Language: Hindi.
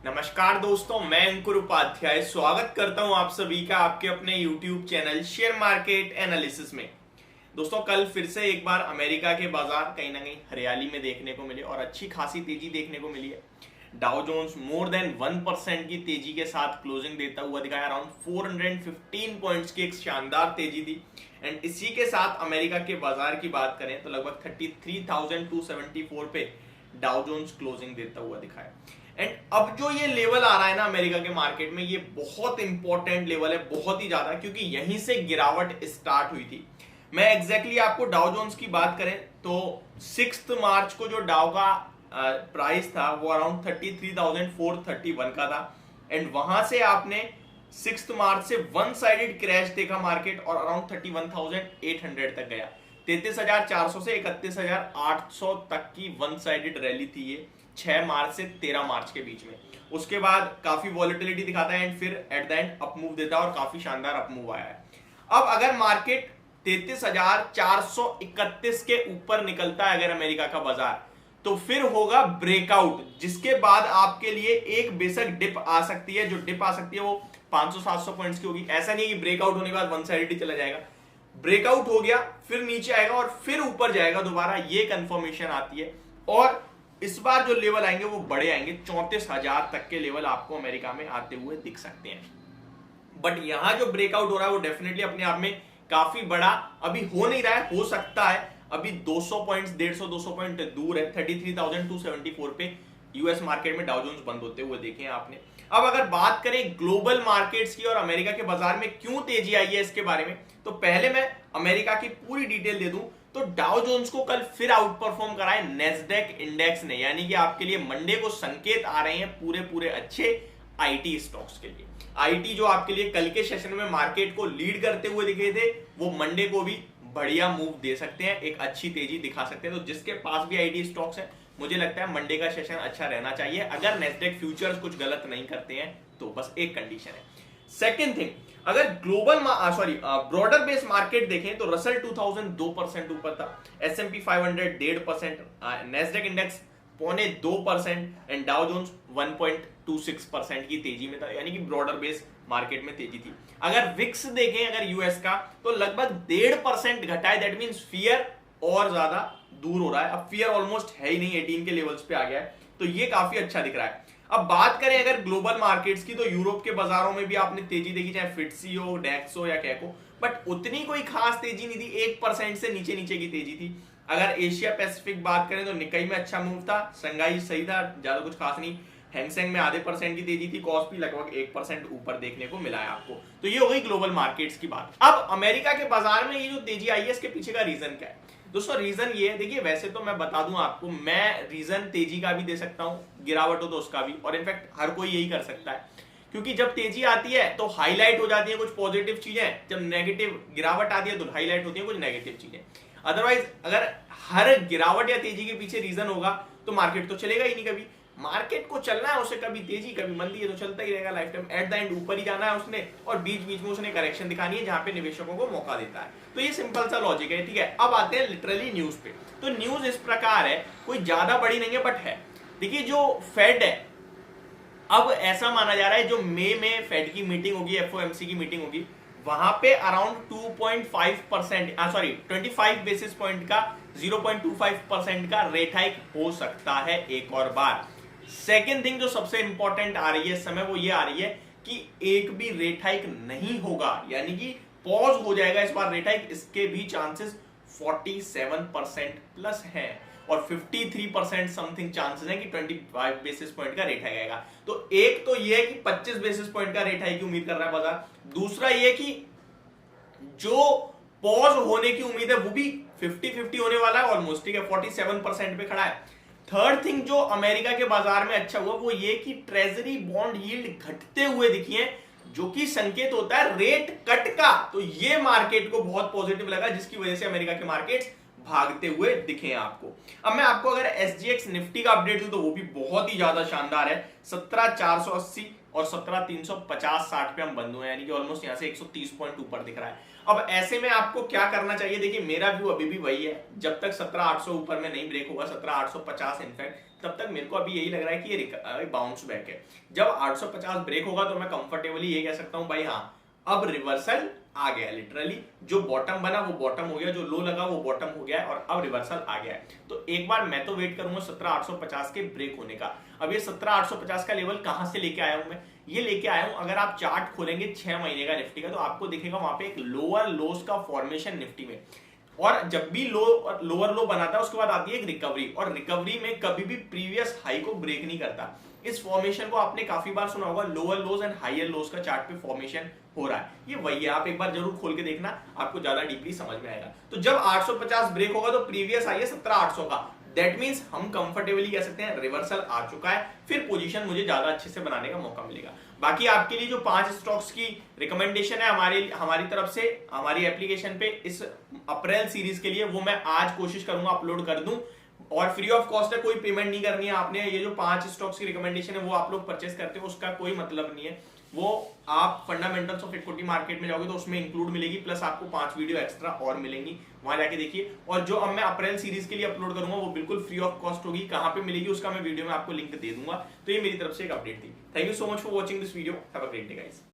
नमस्कार दोस्तों, मैं अंकुर उपाध्याय स्वागत करता हूं आप सभी का आपके अपने YouTube channel share market analysis में। दोस्तों, कल फिर से एक बार अमेरिका के बाजार कहीं ना कहीं हरियाली में देखने को मिले और अच्छी खासी तेजी देखने को मिली है। डाउ जोन्स मोर देन 1% की तेजी के साथ क्लोजिंग देता हुआ दिखाया। अराउंड 415 पॉइंट्स की एक शानदार तेजी दी। एंड इसी के साथ अमेरिका के बाजार की बात करें तो लगभग 33,274 पे डाउ जोन्स क्लोजिंग देता हुआ दिखाया। एंड अब जो ये लेवल आ रहा है ना अमेरिका के मार्केट में, ये बहुत इंपॉर्टेंट लेवल है, बहुत ही ज्यादा, क्योंकि यहीं से गिरावट स्टार्ट हुई थी। मैं एग्जैक्टली आपको डाउ जोन्स की बात करें तो 6 मार्च को जो डाउ का प्राइस था वो अराउंड 33,431 का था। एंड वहां से आपने 6 मार्च से वन साइडेड क्रैश देखा मार्केट और अराउंड 31,800 तक गया। 33,400 से 31,800 तक की वन साइडेड रैली थी ये 6 मार्च से 13 मार्च के बीच में। उसके बाद काफी वॉलेटिलिटी दिखाता है एंड फिर at the end up move देता है और काफी शानदार अप मूव आया है। अब अगर मार्केट 33,431 के ऊपर निकलता है अगर अमेरिका का बाजार, तो फिर होगा ब्रेकआउट, जिसके बाद आपके लिए एक बेशक डिप आ सकती है। जो डिप आ सकती है वो 500-700 पॉइंट्स की होगी। ऐसा नहीं कि ब्रेकआउट होने के बाद वन साइडेड चला जाएगा। ब्रेकआउट हो गया, फिर नीचे आएगा और फिर ऊपर जाएगा दोबारा, ये कंफर्मेशन आती है। और इस बार जो लेवल आएंगे वो बड़े आएंगे, 34,000 तक के लेवल आपको अमेरिका में आते हुए दिख सकते हैं। बट यहां जो ब्रेकआउट हो रहा है वो डेफिनेटली अपने आप में काफी बड़ा अभी हो नहीं रहा है, हो सकता है। अभी 200 पॉइंट्स, 150-200 पॉइंट दूर है। 33,274 पे यूएस मार्केट में डाउ जोन्स बंद होते हुए देखे हैं आपने। अब अगर बात करें ग्लोबल मार्केट्स की और अमेरिका के बाजार में क्यों तेजी आई है इसके बारे में, तो पहले मैं अमेरिका की पूरी डिटेल दे दूं तो डाउ जोन्स को कल फिर आउट परफॉर्म करा है नेस्डेक इंडेक्स ने। यानी कि आपके लिए मंडे को संकेत आ रहे हैं पूरे अच्छे आईटी स्टॉक्स के लिए। आईटी जो आपके लिए कल के सेशन में मार्केट को लीड करते हुए दिखे थे, वो मंडे को भी बढ़िया मूव दे सकते हैं, एक अच्छी तेजी दिखा सकते हैं। तो जिसके पास भी आईटी स्टॉक्स है, मुझे लगता है मंडे का सेशन अच्छा रहना चाहिए, अगर नेस्डेक फ्यूचर्स कुछ गलत नहीं करते हैं तो। बस एक कंडीशन है। सेकेंड थिंग, अगर ग्लोबल ब्रॉडर बेस मार्केट देखें तो रसल 2000 2% ऊपर था, S&P 500 1.5%, NASDAQ index 0.2% and Dow Jones 1.26% की तेजी में था। यानी कि ब्रॉडर बेस मार्केट में तेजी थी। अगर विक्स देखें अगर यूएस का, तो लगभग 1.5% घटा है। दैट मींस फियर और ज्यादा दूर हो रहा है। अब फियर ऑलमोस्ट है ही नहीं, 18 के लेवल्स पे आ गया है, तो ये काफी अच्छा दिख रहा है। अब बात करें अगर ग्लोबल मार्केट्स की, तो यूरोप के बाजारों में भी आपने तेजी देखी, चाहे फिटसी हो, डेक्स हो या कैको, बट उतनी कोई खास तेजी नहीं थी। 1% से नीचे नीचे की तेजी थी। अगर एशिया पैसिफिक बात करें तो निकाई में अच्छा मूव था, संघाई सही था, ज्यादा कुछ खास नहीं। हैंगसेंग में आधे % की तेजी थी, कॉस्पी लगभग 1% ऊपर देखने को मिला है आपको। तो ये हो गई ग्लोबल मार्केट्स की बात। अब अमेरिका के बाजार में ये जो तेजी आई है, इसके पीछे का रीजन क्या है दोस्तों? रीजन ये है, देखिए वैसे तो मैं बता दूं आपको, मैं रीजन तेजी का भी दे सकता हूं, गिरावट हो तो उसका भी, और इनफैक्ट हर कोई यही कर सकता है। क्योंकि जब तेजी आती है तो हाईलाइट हो जाती है कुछ पॉजिटिव चीजें, जब नेगेटिव गिरावट आती है तो हाईलाइट होती है कुछ नेगेटिव चीजें। अदरवाइज अगर हर गिरावट या तेजी के पीछे रीजन होगा तो मार्केट तो चलेगा ही नहीं कभी। मार्केट को चलना है, उसे कभी तेजी कभी मंदी है तो चलता ही रहेगा life time. At the end ऊपर ही जाना है उसने, और बीच बीच में उसने करेक्शन दिखानी है जहां पे निवेशकों को मौका देता है। तो ये सिंपल सा लॉजिक है, ठीक है। अब आते हैं लिटरली न्यूज पे। तो न्यूज इस प्रकार है, कोई ज्यादा बड़ी नहीं है बट है। देखिए जो फेड है, अब ऐसा माना जा रहा है जो मई में फेड की मीटिंग होगी, एफओएमसी की मीटिंग होगी, वहां पे अराउंड 2.5% 25 बेसिस पॉइंट का 0.25% का रेट हाइक हो सकता है एक और बार। सेकेंड थिंग जो सबसे इंपॉर्टेंट आ रही है इस समय, वो ये आ रही है कि एक भी रेट हाइक नहीं होगा, यानी कि पॉज हो जाएगा इस बार रेट हाइक। इसके भी चांसेस 47% प्लस है, और 53% समथिंग चांसेस है कि 25 बेसिस पॉइंट का रेट हाइक आएगा। तो एक तो ये है कि 25 बेसिस पॉइंट का रेट हाइक की उम्मीद कर रहा है बाजार। दूसरा ये कि जो पॉज होने की उम्मीद है वो भी 50-50 होने वाला है ऑलमोस्ट, ठीक है, 47% पे खड़ा है। थर्ड थिंग जो अमेरिका के बाजार में अच्छा हुआ वो ये कि ट्रेजरी बॉन्ड यील्ड घटते हुए दिखी है, जो कि संकेत होता है रेट कट का। तो ये मार्केट को बहुत पॉजिटिव लगा, जिसकी वजह से अमेरिका के मार्केट्स भागते हुए दिखे आपको। अब मैं आपको अगर SGX निफ्टी का अपडेट दूं तो वो भी बहुत ही ज्यादा शानदार है। 17,480 और 17,350-60 पे हम बंद हुए, यानी कि ऑलमोस्ट यहां से 130 पॉइंट ऊपर दिख रहा है। अब ऐसे में आपको क्या करना चाहिए, देखिए मेरा व्यू अभी भी वही है, जब तक 17,800 ऊपर में नहीं ब्रेक होगा, 17,850 इनफैक्ट, तब तक मेरे को अभी यही लग रहा है कि ये बाउंस बैक है। जब 850 ब्रेक होगा तो मैं कंफर्टेबली ये कह सकता हूं भाई हाँ अब रिवर्सल आ गया। लिटरली जो बॉटम बना वो बॉटम हो गया, जो लो लगा वो बॉटम हो गया और अब रिवर्सल आ गया है। तो एक बार मैं तो वेट करूंगा 17,850 के ब्रेक होने का। अब ये 17,850 का लेवल कहां से लेके आया हूं मैं, ये लेके आया हूं, अगर आप चार्ट खोलेंगे 6 महीने का निफ्टी का तो आपको दिखेगा वहां पे एक लोअर लोस का फॉर्मेशन निफ्टी में, और जब भी लोअर लो बनाता है उसके बाद आती है एक रिकवरी, और रिकवरी में कभी भी प्रीवियस हाई को ब्रेक नहीं करता। इस फॉर्मेशन को आपने काफी बार सुना होगा, lower lows and higher lows का चार्ट पे फॉर्मेशन हो रहा है, ये वही है। आप एक बार जरूर खोल के देखना, आपको ज्यादा डीपली समझ में आएगा। तो जब 850 ब्रेक होगा तो प्रीवियस हाई है 17,800 का, दैट मींस हम कंफर्टेबली कह सकते हैं रिवर्सल आ चुका है, फिर पोजीशन मुझे ज्यादा अच्छे से बनाने का मौका मिलेगा। बाकी आपके लिए जो 5 स्टॉक्स की रिकमेंडेशन है हमारी तरफ से हमारी एप्लीकेशन पे इस अप्रैल सीरीज के लिए, वो मैं आज कोशिश करूंगा अपलोड कर दूं, और फ्री ऑफ कॉस्ट है, कोई पेमेंट नहीं करनी है आपने। ये जो 5 स्टॉक्स की रिकमेंडेशन है वो आप लोग परचेस करते हो उसका कोई मतलब नहीं है, वो आप फंडामेंटल्स ऑफ इक्विटी मार्केट में जाओगे तो उसमें इंक्लूड मिलेगी, प्लस आपको 5 वीडियो एक्स्ट्रा और मिलेंगी, वहां जाके देखिए। और जो अब मैं अप्रैल सीरीज के लिए अपलोड करूंगा वो बिल्कुल फ्री ऑफ कॉस्ट होगी, कहां पे मिलेगी उसका मैं वीडियो में आपको लिंक दे दूंगा। तो ये मेरी तरफ से एक अपडेट थी। Thank you so much for watching this video, have a great day guys.